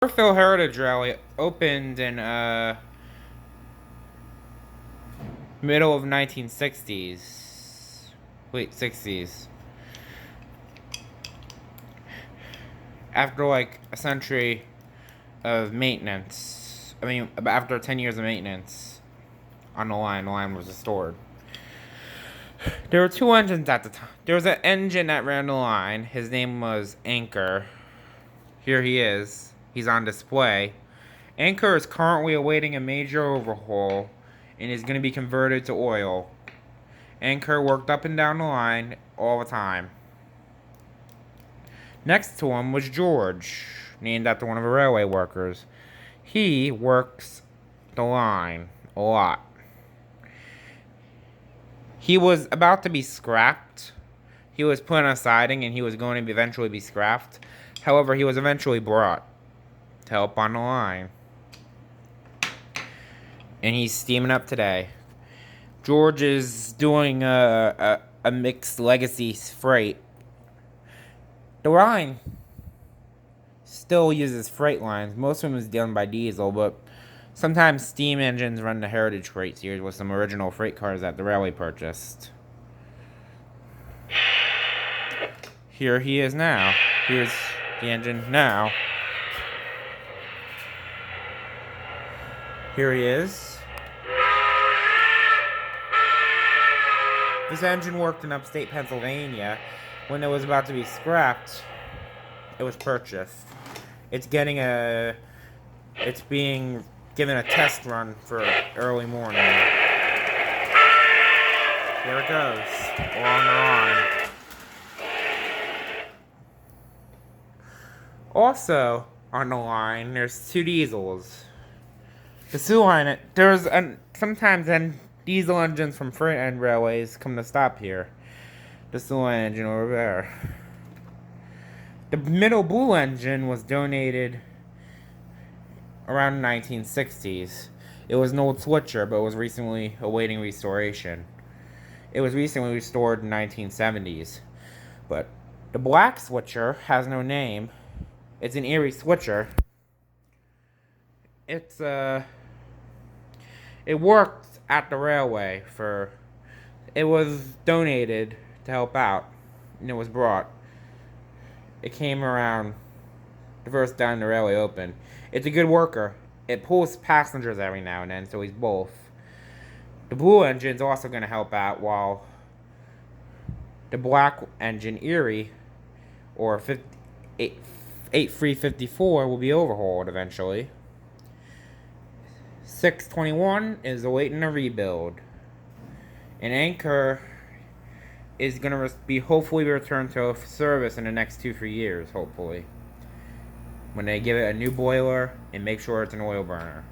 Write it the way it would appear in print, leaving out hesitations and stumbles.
Murphville Heritage Rally opened in middle of 1960s. Wait, 60s. After like a century of maintenance. After 10 years of maintenance on the line was restored. There were two engines at the time. There was an engine that ran the line. His name was Anchor. Here he is. He's on display. Anchor is currently awaiting a major overhaul and is going to be converted to oil. Anchor worked up and down the line all the time. Next to him was George, named after one of the railway workers. He works the line a lot. He was about to be scrapped. He was put on a siding and he was going to eventually be scrapped. However, he was eventually brought to help on the line. And he's steaming up today. George is doing a mixed legacy freight. The line still uses freight lines. Most of them is done by diesel, but sometimes steam engines run the Heritage Freight series with some original freight cars that the railway purchased. Here he is now. Here's the engine now. Here he is. This engine worked in upstate Pennsylvania. When it was about to be scrapped, it was purchased. It's being given a test run for early morning. Here it goes, along the line. Also, on the line, there's two diesels. Sometimes diesel engines from freight end railways come to stop here. The Sewell engine over there. The middle blue engine was donated around the 1960s. It was an old switcher, but was recently awaiting restoration. It was recently restored in the 1970s. But the black switcher has no name. It's an Erie switcher. It worked at the railway it was donated to help out, and it was brought. It came around the first time the railway opened. It's a good worker. It pulls passengers every now and then, so he's both. The blue engine's also going to help out, while the black engine, Erie, or 8354, will be overhauled eventually. 621 is awaiting a rebuild. And Anchor is going to be hopefully returned to service in the next 2-3 years, hopefully. When they give it a new boiler and make sure it's an oil burner.